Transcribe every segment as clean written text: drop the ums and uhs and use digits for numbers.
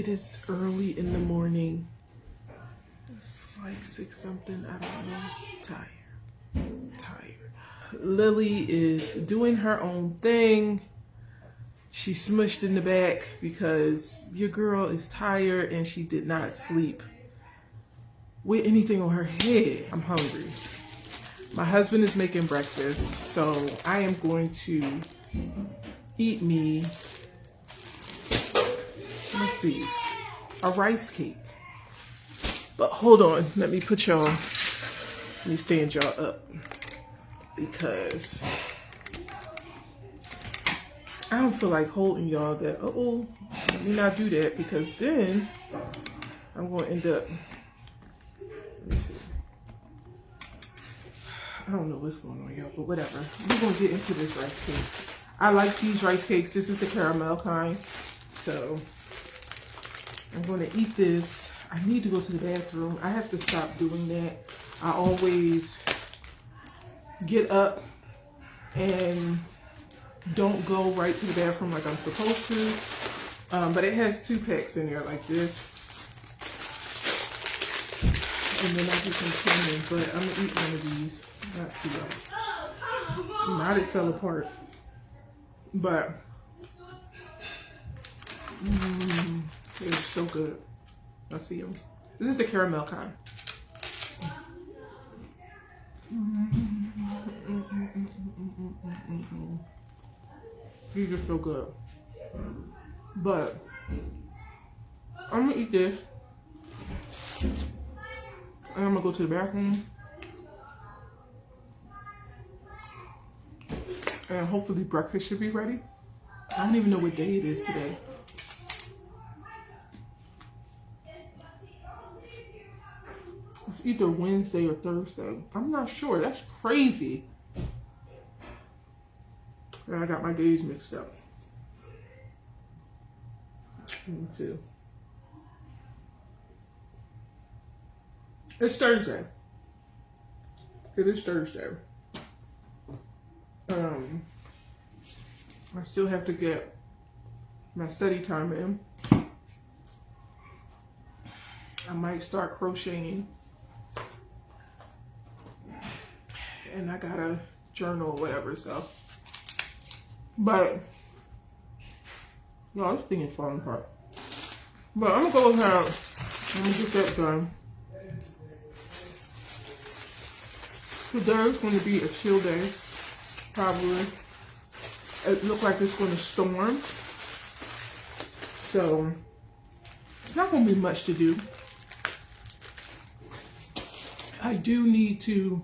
It is early in the morning. It's like 6 something, I don't know. Tired. Lily is doing her own thing. She's smushed in the back because your girl is tired and she did not sleep with anything on her head. I'm hungry. My husband is making breakfast, so I am going to eat me, what's these? A rice cake. But hold on, let me stand y'all up because I don't feel like holding y'all that, let me not do that because then I'm going to end up, let me see. I don't know what's going on, y'all, but whatever. We're going to get into this rice cake. I like these rice cakes. This is the caramel kind. So I'm going to eat this. I need to go to the bathroom. I have to stop doing that. I always get up and don't go right to the bathroom like I'm supposed to. But it has 2 packs in there like this. And then I do some cleaning, but I'm going to eat one of these. Not too long. Now it fell apart. But it's so good. I see them. This is the caramel kind. These are so good. But I'm gonna eat this. And I'm gonna go to the bathroom. And hopefully breakfast should be ready. I don't even know what day it is today. It's either Wednesday or Thursday. I'm not sure. That's crazy. And I got my days mixed up. Me too. It's Thursday. It is Thursday. I still have to get my study time in. I might start crocheting. And I got a journal or whatever, so. But, y'all, this thing is falling apart. But I'm gonna go ahead. I'm gonna get that done. Today's gonna be a chill day, probably. It looks like it's gonna storm. So, it's not gonna be much to do. I do need to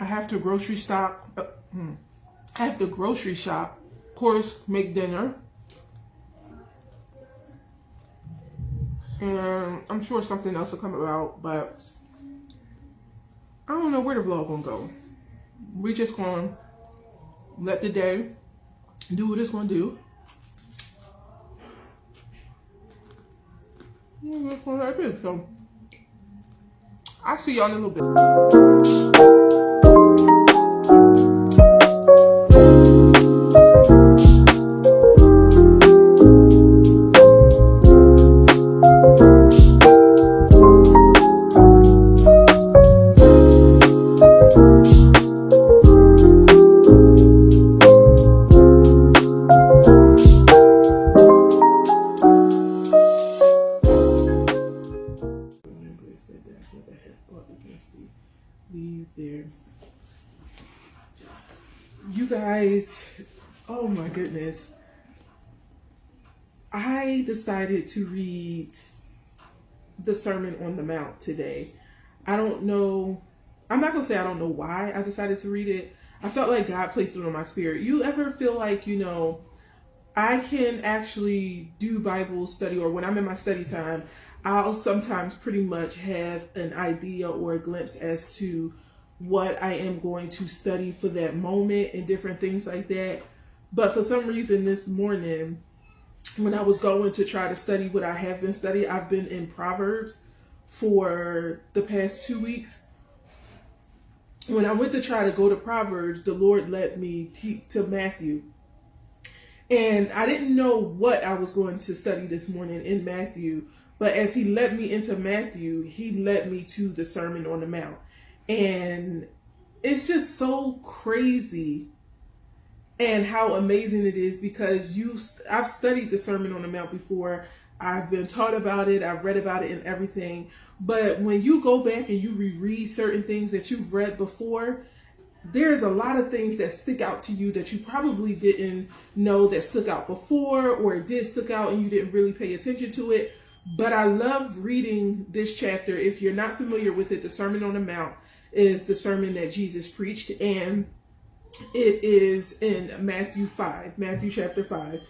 I have to grocery shop. Of course, make dinner. And I'm sure something else will come about, but I don't know where the vlog gonna go. We just gonna let the day do what it's gonna do. And that's what that is. So I'll see y'all in a little bit. You guys, oh my goodness. I decided to read the Sermon on the Mount today. I don't know, I'm not gonna say I don't know why I decided to read it. I felt like God placed it on my spirit. You ever feel like, you know, I can actually do Bible study, or when I'm in my study time, I'll sometimes pretty much have an idea or a glimpse as to what I am going to study for that moment and different things like that. But for some reason this morning, when I was going to try to study what I have been studying, I've been in Proverbs for the past 2 weeks. when I went to try to go to Proverbs, the Lord led me to Matthew. And I didn't know what I was going to study this morning in Matthew, but as he led me into Matthew, he led me to the Sermon on the Mount. And it's just so crazy and how amazing it is, because I've studied the Sermon on the Mount before. I've been taught about it. I've read about it and everything. But when you go back and you reread certain things that you've read before, there's a lot of things that stick out to you that you probably didn't know that stuck out before, or it did stick out and you didn't really pay attention to it. But I love reading this chapter. If you're not familiar with it, the Sermon on the Mount is the sermon that Jesus preached, and it is in Matthew chapter 5.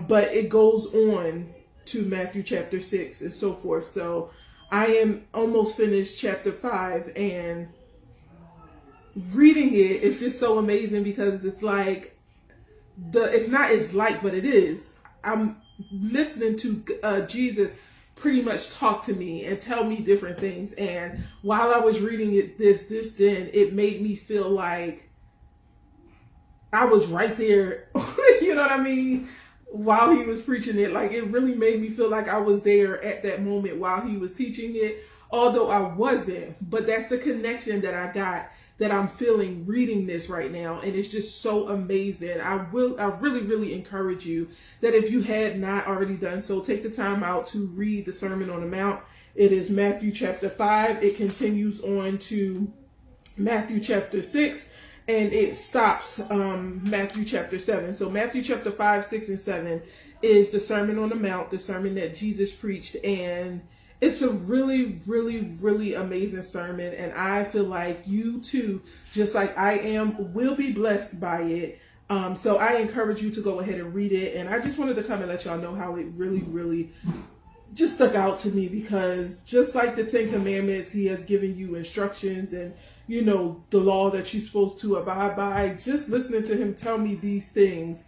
But it goes on to Matthew chapter 6 and so forth. So I am almost finished chapter 5, and reading it is just so amazing, because it's like it's not as light, but it is. I'm listening to Jesus pretty much talk to me and tell me different things. And while I was reading it, then it made me feel like I was right there. You know what I mean? While he was preaching it, like, it really made me feel like I was there at that moment while he was teaching it, although I wasn't. But that's the connection that I got, that I'm feeling reading this right now. And it's just so amazing. I really, really encourage you that if you had not already done so, take the time out to read the Sermon on the Mount. It is Matthew chapter 5. It continues on to Matthew chapter 6. And it stops Matthew chapter 7. So Matthew chapter 5, 6, and 7 is the Sermon on the Mount, the sermon that Jesus preached. And it's a really, really, really amazing sermon. And I feel like you too, just like I am, will be blessed by it. So I encourage you to go ahead and read it. And I just wanted to come and let y'all know how it really, really just stuck out to me, because just like the 10 Commandments, he has given you instructions and, you know, the law that you're supposed to abide by. Just listening to him tell me these things,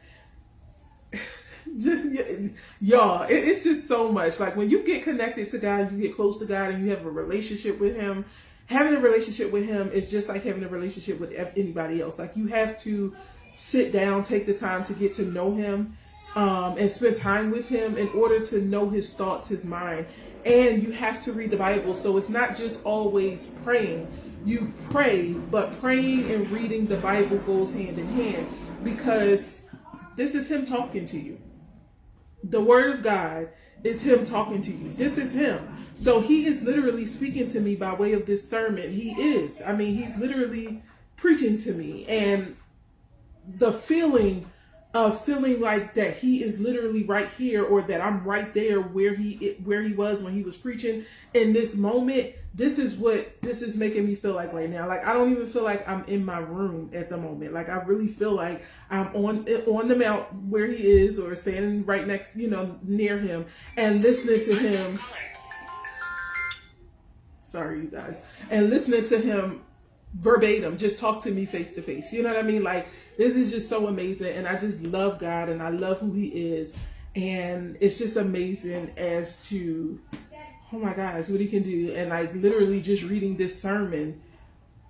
y'all, it's just so much. Like, when you get connected to God, you get close to God, and you have a relationship with him. Having a relationship with him is just like having a relationship with anybody else. Like, you have to sit down, take the time to get to know him, and spend time with him in order to know his thoughts, his mind. And you have to read the Bible. So it's not just always praying. You pray, but praying and reading the Bible goes hand in hand, because this is him talking to you. The word of God is him talking to you. This is him. So he is literally speaking to me by way of this sermon. He is. I mean, he's literally preaching to me. And the feeling of feeling like that he is literally right here, or that I'm right there where he was when he was preaching in this moment. This is what this is making me feel like right now. Like, I don't even feel like I'm in my room at the moment. Like, I really feel like I'm on the mount where he is, or standing right next, near him, and listening to him. Sorry, you guys. And listening to him verbatim, just talk to me face to face. You know what I mean? Like, this is just so amazing. And I just love God, and I love who he is. And it's just amazing as to, oh my gosh, what he can do. And like, literally just reading this sermon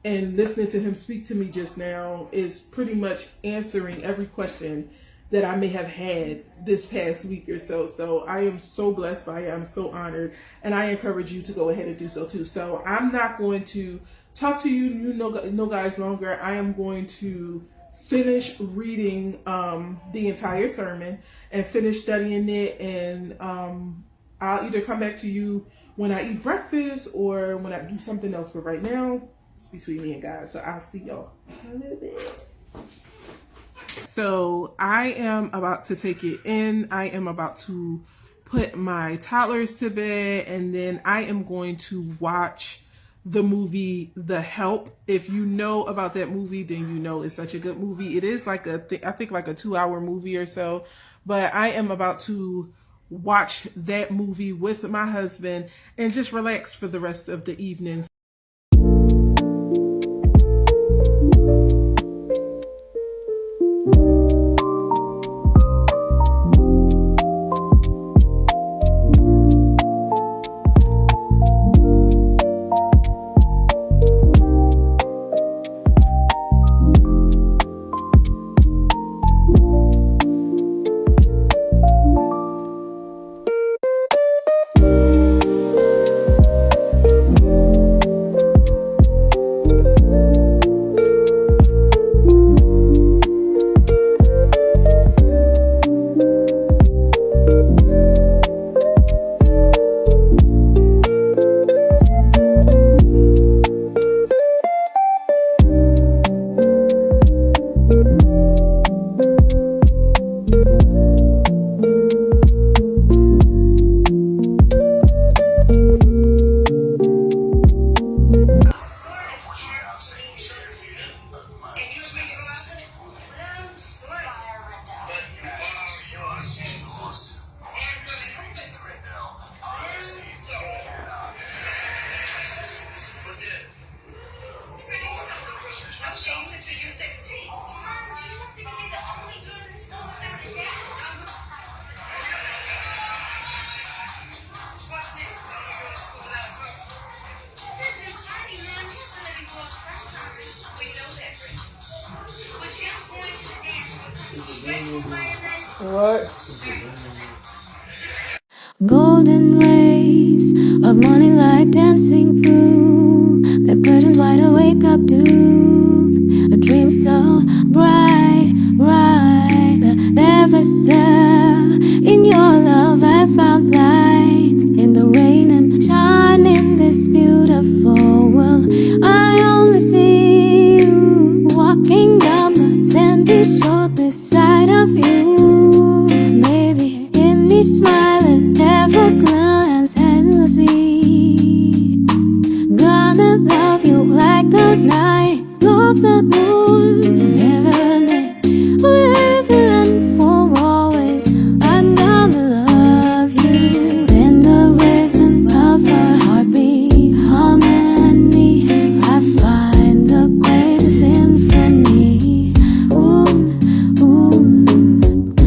and listening to him speak to me just now is pretty much answering every question that I may have had this past week or so. So I am so blessed by it. I'm so honored. And I encourage you to go ahead and do so too. So I'm not going to talk to you, guys, longer. I am going to finish reading the entire sermon and finish studying it. And I'll either come back to you when I eat breakfast or when I do something else. But right now, it's between me and God. So I'll see y'all in a little bit. So I am about to take it in. I am about to put my toddlers to bed, and then I am going to watch the movie The Help. If you know about that movie, then you know it's such a good movie. It is like I think like a 2-hour movie or so, but I am about to watch that movie with my husband and just relax for the rest of the evening. What? Golden rays of morning light dancing through the curtains wide awake up to a dream so bright, bright. Never step in your love, I found light in the rain and shine in this beautiful world. I only see you walking down the sandy shore beside of you. Maybe in each smile and never glance endlessly. Gonna love you like the night, love the moon, forever and for always. I'm gonna love you in the rhythm of our heartbeat, harmony. I find the greatest symphony. Ooh, ooh.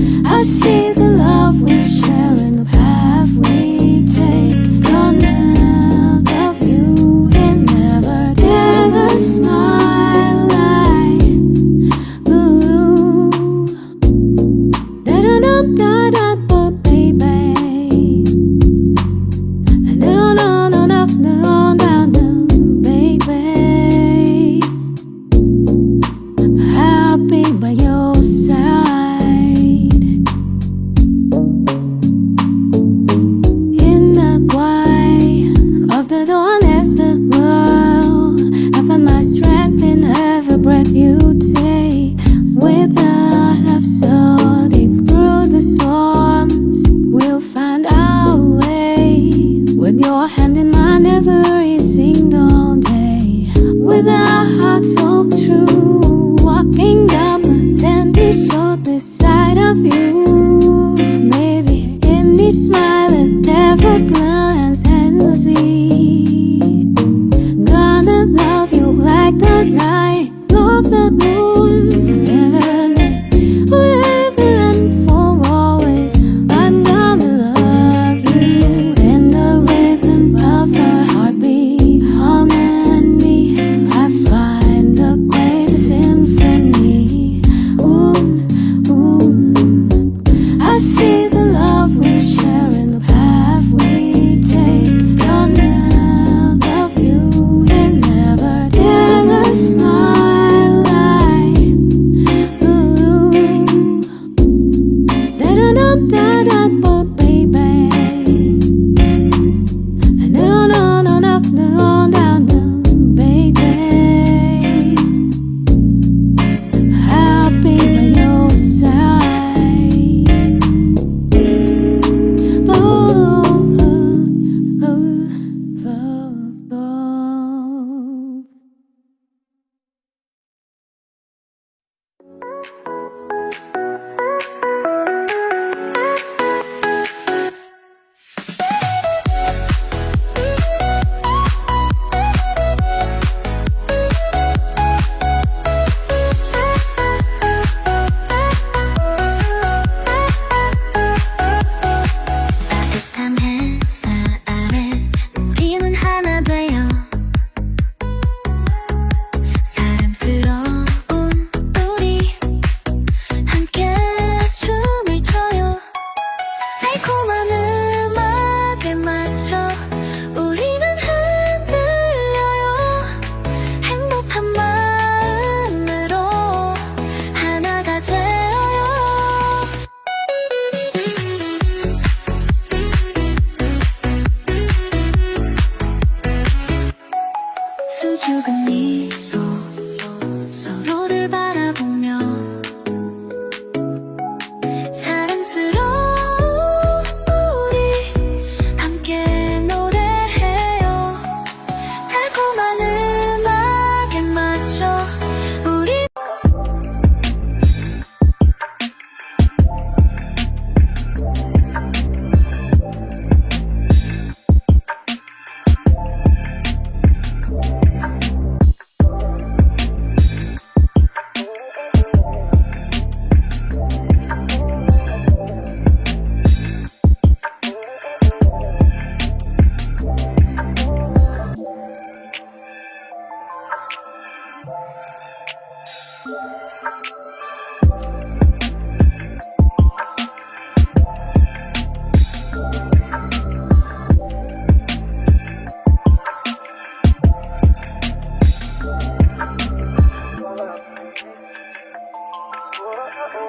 Guys,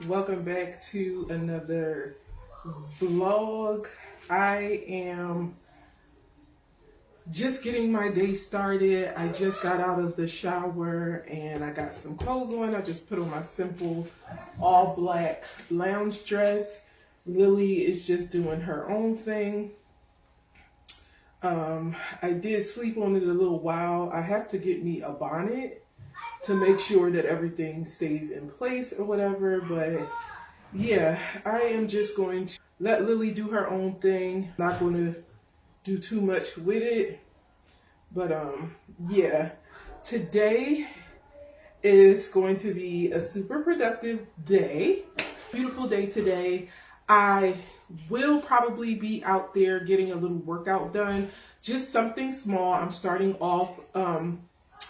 welcome back to another vlog. I am just getting my day started. I just got out of the shower and I got some clothes on. I just put on my simple all black lounge dress. Lily is just doing her own thing. I did sleep on it a little while. I have to get me a bonnet to make sure that everything stays in place or whatever, but yeah, I am just going to let Lily do her own thing. Not going to do too much with it, but yeah, today is going to be a super productive day. Beautiful day today. I will probably be out there getting a little workout done, just something small. I'm starting off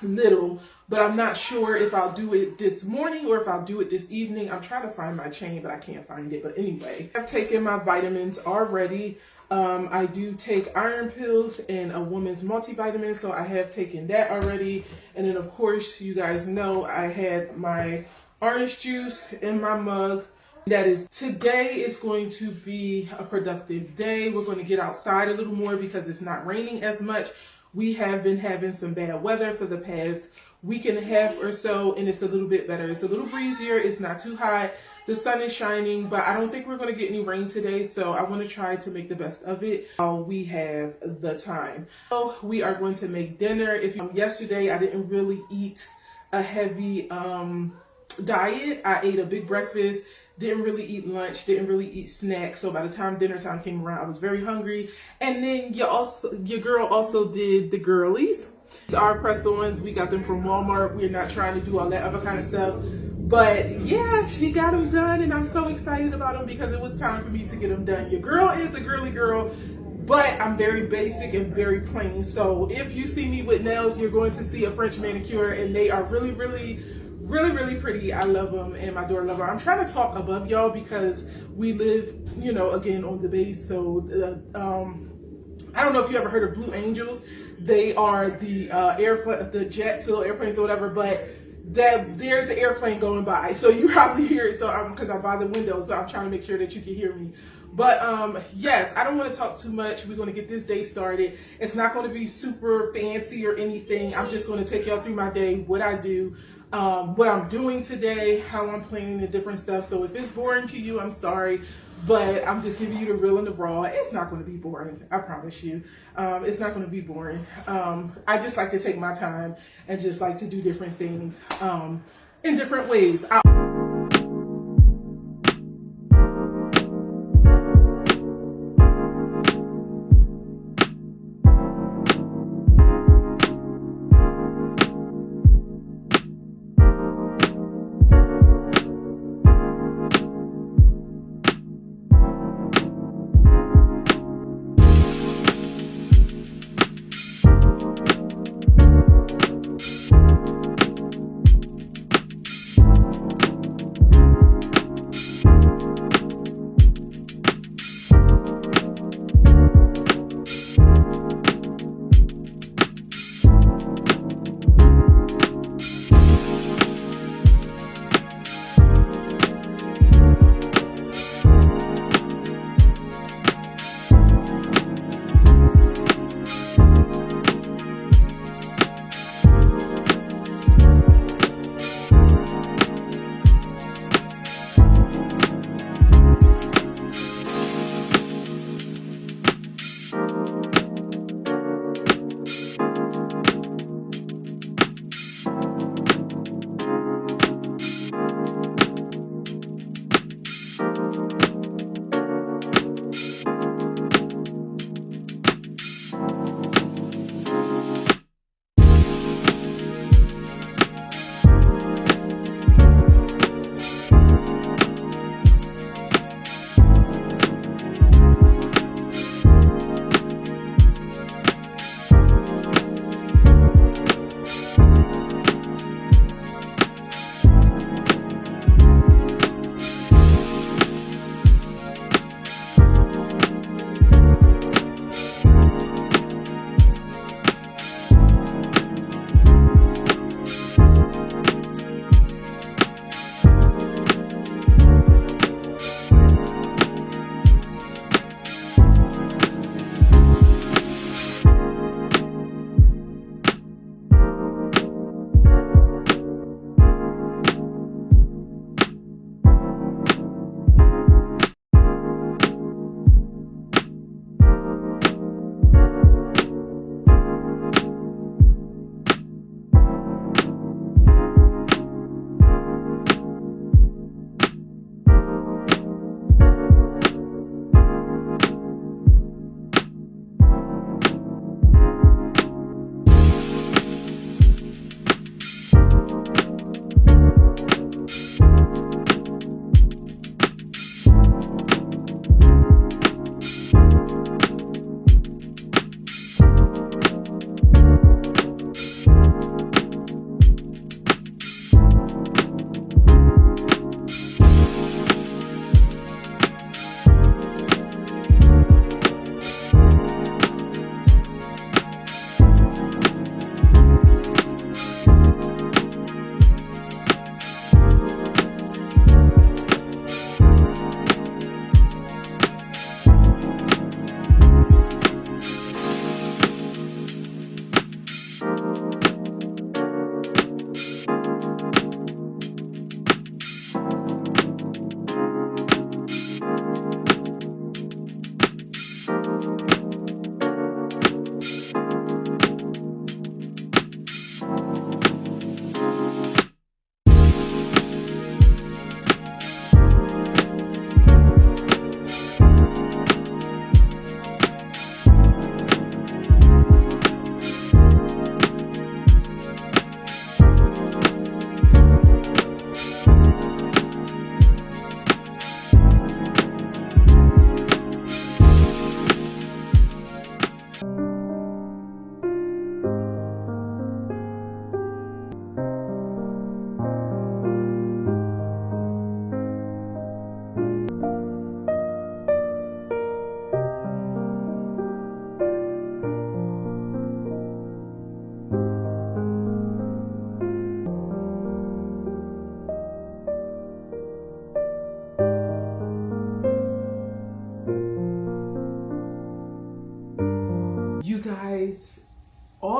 little, but I'm not sure if I'll do it this morning or if I'll do it this evening. I'm trying to find my chain, but I can't find it. But anyway, I've taken my vitamins already. I do take iron pills and a woman's multivitamin, so I have taken that already. And then of course, you guys know I had my orange juice in my mug. That is, today is going to be a productive day. We're going to get outside a little more because it's not raining as much. We have been having some bad weather for the past week and a half or so, and it's a little bit better. It's a little breezier. It's not too hot. The sun is shining, but I don't think we're going to get any rain today, so I want to try to make the best of it while we have the time. So we are going to make dinner. Yesterday, I didn't really eat a heavy diet. I ate a big breakfast. Didn't really eat lunch, didn't really eat snacks. So by the time dinner time came around, I was very hungry. And then your girl also did the girlies. It's our press-ons. We got them from Walmart. We're not trying to do all that other kind of stuff. But yeah, she got them done, and I'm so excited about them because it was time for me to get them done. Your girl is a girly girl, but I'm very basic and very plain. So if you see me with nails, you're going to see a French manicure, and they are really, really pretty. I love them, and my daughter loves her. I'm trying to talk above y'all because we live, you know, again on the base. So I don't know if you ever heard of Blue Angels. They are the the jets, little airplanes or whatever, but there's an airplane going by, so you probably hear it. So because I'm by the window, so I'm trying to make sure that you can hear me. But yes, I don't want to talk too much. We're going to get this day started. It's not going to be super fancy or anything. I'm just going to take y'all through my day, what I do, what I'm doing today, how I'm planning the different stuff. So if it's boring to you, I'm sorry, but I'm just giving you the real and the raw. It's not going to be boring, I promise you. It's not going to be boring. I just like to take my time and just like to do different things in different ways.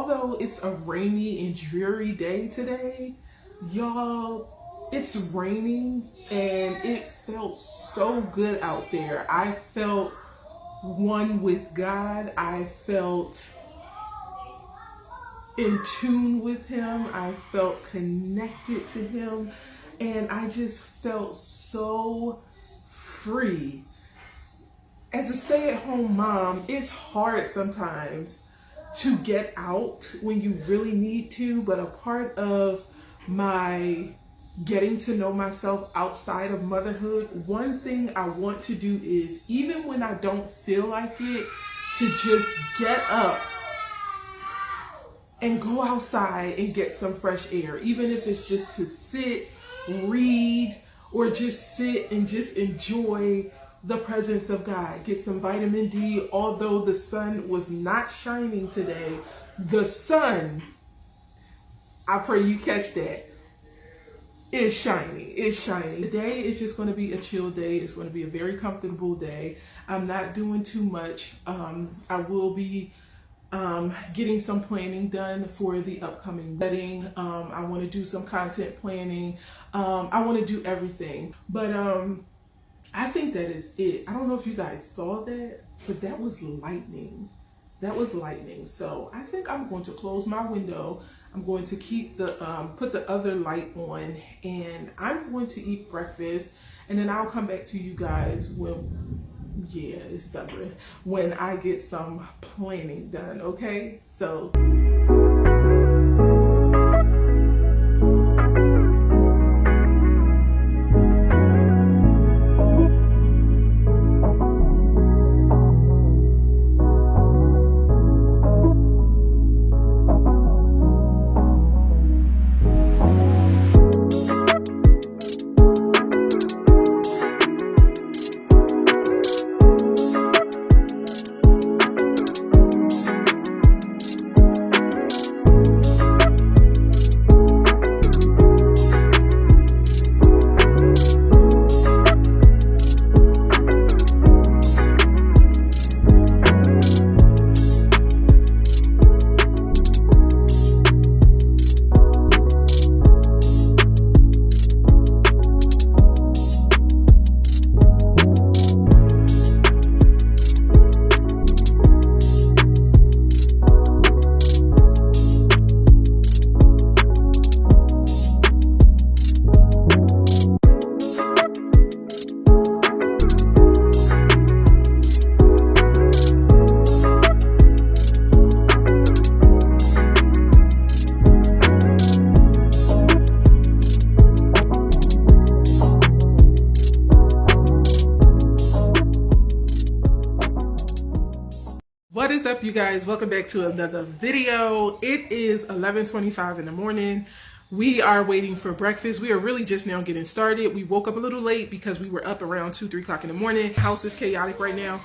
although it's a rainy and dreary day today, y'all, it's raining and it felt so good out there. I felt one with God. I felt in tune with him. I felt connected to him, and I just felt so free. As a stay-at-home mom, it's hard sometimes to get out when you really need to, but a part of my getting to know myself outside of motherhood, one thing I want to do is, even when I don't feel like it, to just get up and go outside and get some fresh air, even if it's just to sit, read, or just sit and just enjoy the presence of God. Get some vitamin D. Although the sun was not shining today, the sun, I pray you catch that, is shining. It's shining. Today is just going to be a chill day. It's going to be a very comfortable day. I'm not doing too much. I will be getting some planning done for the upcoming wedding. I want to do some content planning. I want to do everything, but I think that is it. I don't know if you guys saw that, but that was lightning. That was lightning. So I think I'm going to close my window. I'm going to keep the put the other light on, and I'm going to eat breakfast, and then I'll come back to you guys when, yeah, it's stubborn, when I get some planning done. Okay, so what is up, you guys? Welcome back to another video. It is 11:25 in the morning. We are waiting for breakfast. We are really just now getting started. We woke up a little late because we were up around 2-3 o'clock in the morning. House is chaotic right now,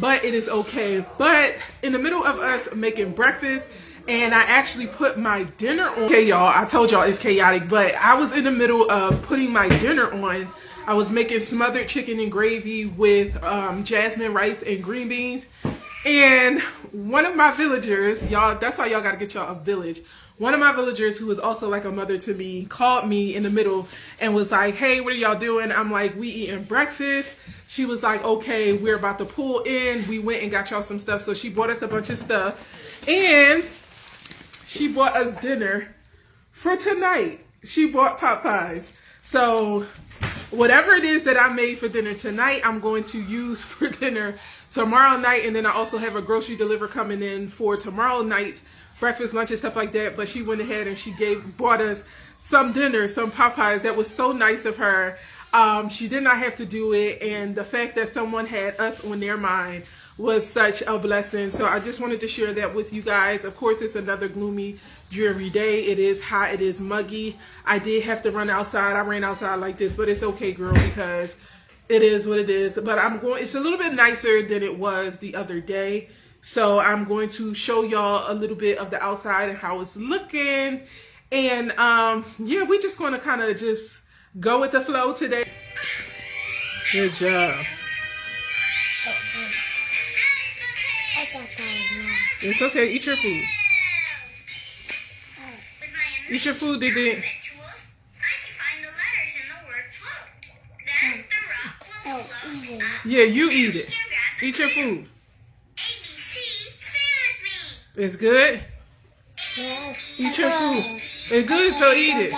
but it is okay. But in the middle of us making breakfast, and I actually put my dinner on. Okay, y'all, I told y'all it's chaotic, but I was in the middle of putting my dinner on. I was making smothered chicken and gravy with jasmine rice and green beans. And one of my villagers, y'all, that's why y'all gotta get y'all a village. One of my villagers, who is also like a mother to me, called me in the middle and was like, hey, what are y'all doing? I'm like, we eating breakfast. She was like, okay, we're about to pull in. We went and got y'all some stuff. So she bought us a bunch of stuff, and she bought us dinner for tonight. She bought pot pies. So whatever it is that I made for dinner tonight, I'm going to use for dinner tomorrow night. And then I also have a grocery delivery coming in for tomorrow night's breakfast, lunch, and stuff like that. But she went ahead and she bought us some dinner, some pot pies. That was so nice of her. She did not have to do it, and the fact that someone had us on their mind was such a blessing. So I just wanted to share that with you guys. Of course, it's another gloomy, dreary day. It is hot, it is muggy. I did have to run outside. I ran outside like this, but it's okay, girl, because it is what it is. But it's a little bit nicer than it was the other day. So I'm going to show y'all a little bit of the outside and how it's looking. And yeah, we're just going to kind of just go with the flow today. Good job. It's okay. Eat your food. Eat your food, Didi. Yeah, you eat it. Eat your food. It's good? Yes. Eat your food. It's good, so eat it.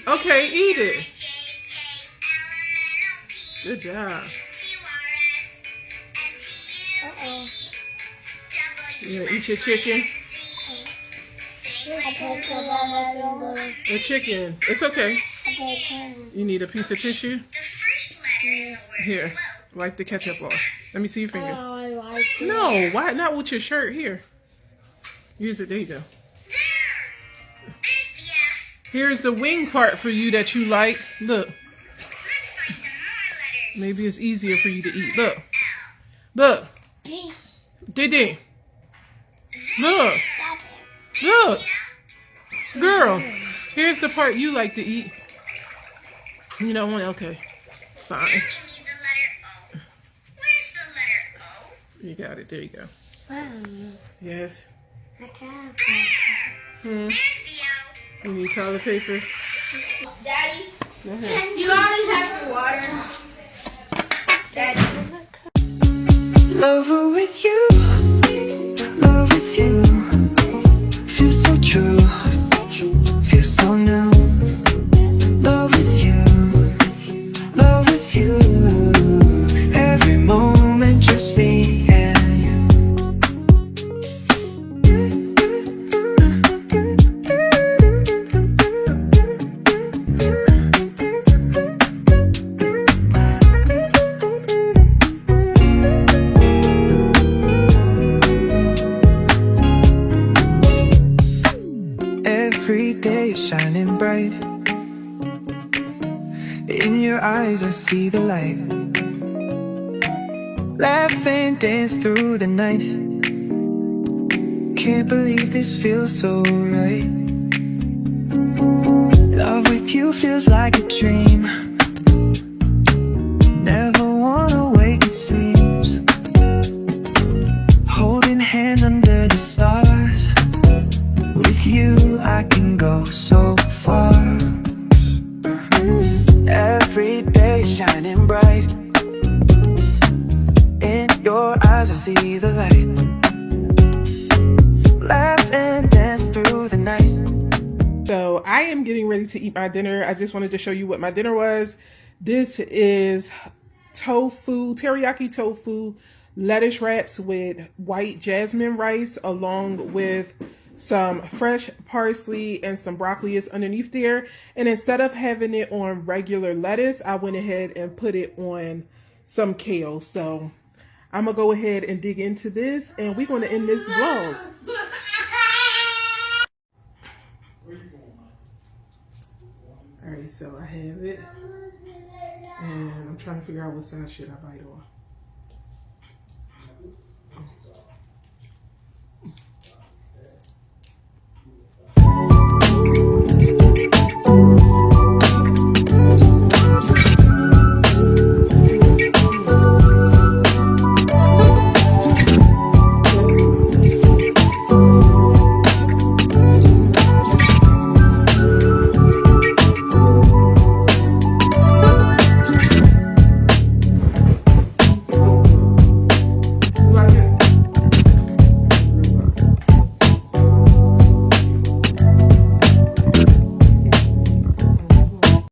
Okay, eat it. Good job. Uh-oh. Yeah, eat your chicken. The chicken. It's okay. You need a piece of tissue? Here, wipe the ketchup off. Let me see your finger. Oh, I like it. No, why not with your shirt? Here. Use it. There you go. Here's the wing part for you that you like. Look. Maybe it's easier for you to eat. Look. Look. Didi. Look. Look. Girl. Here's the part you like to eat. You don't want it? Okay. Fine. You got it. There you go. Yes. You need toilet paper? Daddy, Go ahead. you always have your water. Daddy. Lover with you, love with you. Feels so true, feels so new. Love with you, love with you. Every moment just me and every day is shining bright. In your eyes I see the light. Laugh and dance through the night. Can't believe this feels so right. Love with you feels like a dream. Never wanna wake, it seems. Holding hands under the stars. With you I can go so far. Every day shining bright. In your eyes I see the light. Laugh and dance through the night. So I am getting ready to eat my dinner. I just wanted to show you what my dinner was. This is tofu, teriyaki tofu, lettuce wraps with white jasmine rice, along with some fresh parsley and some broccoli is underneath there. And instead of having it on regular lettuce, I went ahead and put it on some kale. So I'm gonna go ahead and dig into this, and we're gonna end this vlog. Alright, so I have it, and I'm trying to figure out what side should I bite on.